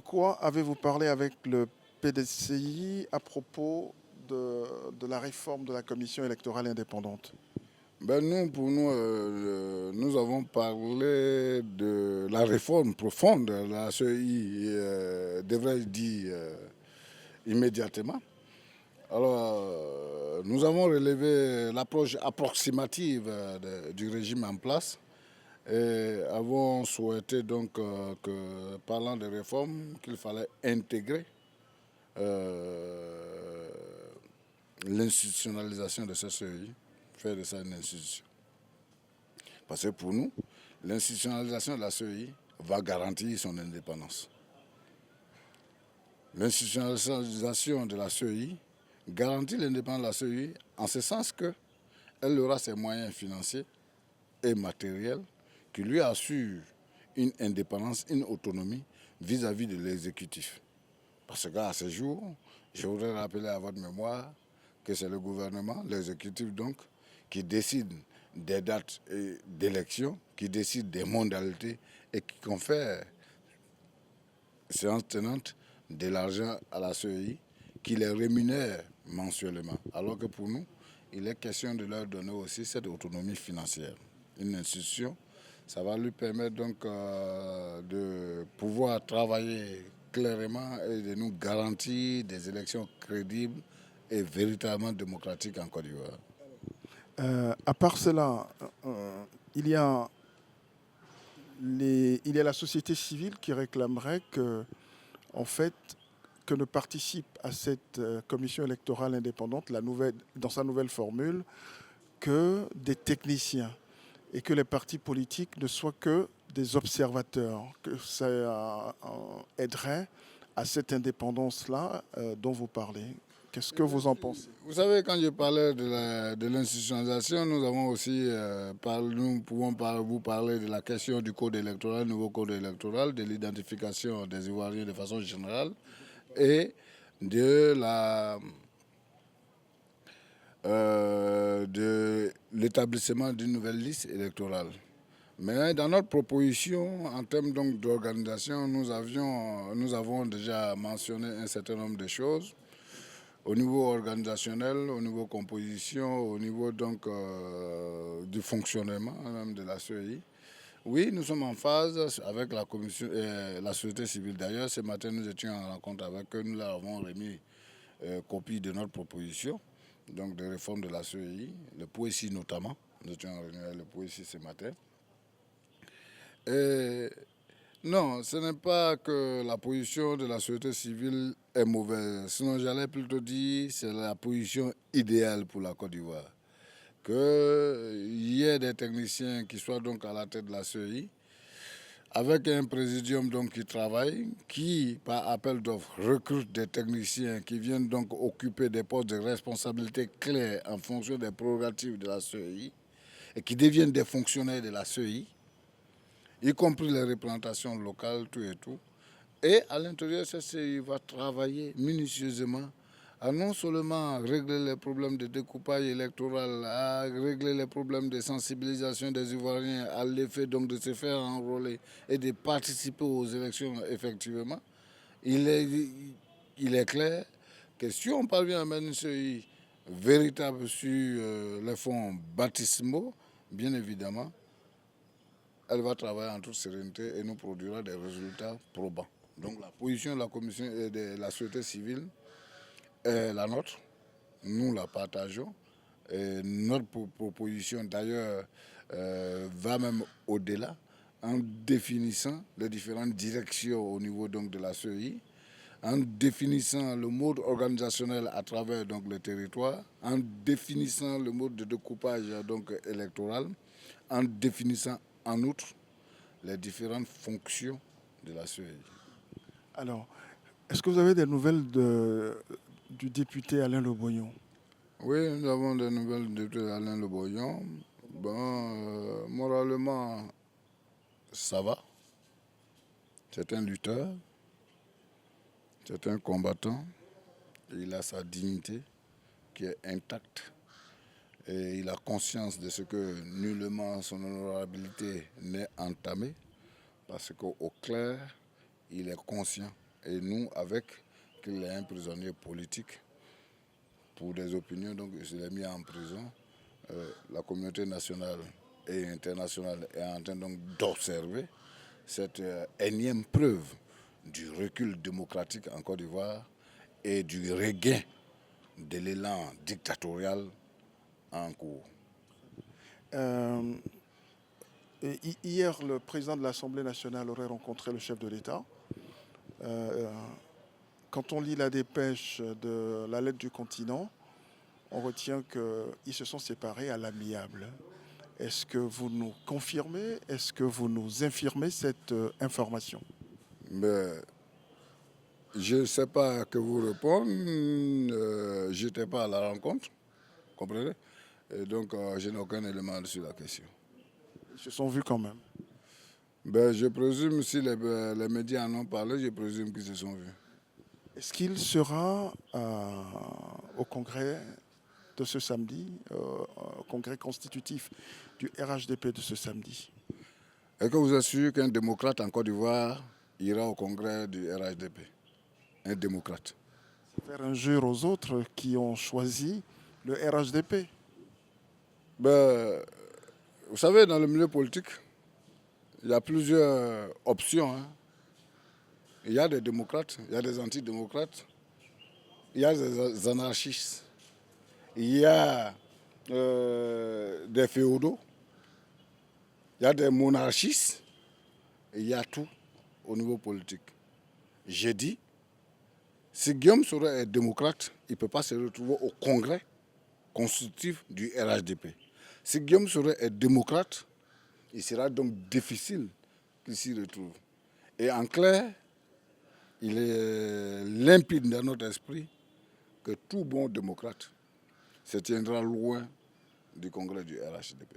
quoi avez-vous parlé avec le PDCI à propos de la réforme de la commission électorale indépendante? Pour nous, nous avons parlé de la réforme profonde de la CEI, devrais-je dire, immédiatement. Alors, nous avons relevé l'approche approximative du régime en place et avons souhaité donc que, parlant de réforme, qu'il fallait intégrer euh, l'institutionnalisation de cette CEI, faire de ça une institution. Parce que pour nous, l'institutionnalisation de la CEI va garantir son indépendance. L'institutionnalisation de la CEI garantit l'indépendance de la CEI en ce sens qu'elle aura ses moyens financiers et matériels qui lui assurent une indépendance, une autonomie vis-à-vis de l'exécutif. Parce qu'à ce jour, je voudrais rappeler à votre mémoire que c'est le gouvernement, l'exécutif donc, qui décide des dates d'élection, qui décide des modalités et qui confère, séance tenante, de l'argent à la CEI, qui les rémunère mensuellement. Alors que pour nous, il est question de leur donner aussi cette autonomie financière. Une institution, ça va lui permettre donc de pouvoir travailler clairement et de nous garantir des élections crédibles et véritablement démocratiques en Côte d'Ivoire. À part cela, il y a il y a la société civile qui réclamerait que, en fait, que ne participe à cette commission électorale indépendante, dans sa nouvelle formule, que des techniciens et que les partis politiques ne soient que des observateurs, que ça aiderait à cette indépendance-là dont vous parlez. Qu'est-ce que vous en pensez? Vous savez, quand je parlais de l'institutionnalisation, nous avons aussi nous pouvons vous parler de la question du code électoral, nouveau code électoral, de l'identification des Ivoiriens de façon générale et de l'établissement d'une nouvelle liste électorale. Mais dans notre proposition, en termes donc d'organisation, nous avons déjà mentionné un certain nombre de choses au niveau organisationnel, au niveau composition, au niveau donc du fonctionnement même de la CEI. Oui, nous sommes en phase avec la commission, la société civile. D'ailleurs, ce matin, nous étions en rencontre avec eux. Nous leur avons remis copie de notre proposition, donc de réforme de la CEI, le POESI notamment. Nous étions en réunion avec le POESI ce matin. Et non, ce n'est pas que la position de la société civile est mauvaise. Sinon, j'allais plutôt dire que c'est la position idéale pour la Côte d'Ivoire. Qu'il y ait des techniciens qui soient donc à la tête de la CEI, avec un présidium donc qui travaille, qui, par appel d'offres, recrute des techniciens qui viennent donc occuper des postes de responsabilité clairs en fonction des prérogatives de la CEI et qui deviennent des fonctionnaires de la CEI, y compris les représentations locales, tout et tout. Et à l'intérieur, cette CEI va travailler minutieusement à non seulement régler les problèmes de découpage électoral, à régler les problèmes de sensibilisation des Ivoiriens à l'effet donc de se faire enrôler et de participer aux élections effectivement. Il est clair que si on parvient à mettre une CEI véritable sur les fonds baptismaux, bien évidemment, elle va travailler en toute sérénité et nous produira des résultats probants. Donc la position de la commission et de la société civile est la nôtre. Nous la partageons. Et notre proposition d'ailleurs va même au-delà en définissant les différentes directions au niveau donc, de la CEI, en définissant le mode organisationnel à travers donc, le territoire, en définissant le mode de découpage donc, électoral, en définissant en outre les différentes fonctions de la CEI. Alors, est-ce que vous avez des nouvelles du député Alain Leboyon? Oui, nous avons des nouvelles de Alain Leboyon. Moralement, ça va. C'est un lutteur, c'est un combattant. Il a sa dignité qui est intacte. Et il a conscience de ce que nullement son honorabilité n'est entamée. Parce qu'au clair, il est conscient et nous avec qu'il est un prisonnier politique pour des opinions, donc il s'est mis en prison. La communauté nationale et internationale est en train donc d'observer cette énième preuve du recul démocratique en Côte d'Ivoire et du regain de l'élan dictatorial en cours. Hier, le président de l'Assemblée nationale aurait rencontré le chef de l'État. Quand on lit la dépêche de la lettre du continent, on retient qu'ils se sont séparés à l'amiable. Est-ce que vous nous confirmez, est-ce que vous nous infirmez cette information? Mais je ne sais pas que vous répondre. Je n'étais pas à la rencontre, comprenez? Et donc, je n'ai aucun élément sur la question. Ils se sont vus quand même. Je présume, si les médias en ont parlé, je présume qu'ils se sont vus. Est-ce qu'il sera au congrès de ce samedi, au congrès constitutif du RHDP de ce samedi? Est-ce que vous assurez qu'un démocrate en Côte d'Ivoire ira au congrès du RHDP? Un démocrate. Faire injure aux autres qui ont choisi le RHDP. Vous savez, dans le milieu politique, il y a plusieurs options. Il y a des démocrates, il y a des antidémocrates, il y a des anarchistes, il y a des féodaux, il y a des monarchistes, il y a tout au niveau politique. J'ai dit, si Guillaume Soro est démocrate, il ne peut pas se retrouver au congrès constitutif du RHDP. Si Guillaume Soro est démocrate, il sera donc difficile qu'il s'y retrouve. Et en clair, il est limpide dans notre esprit que tout bon démocrate se tiendra loin du congrès du RHDP.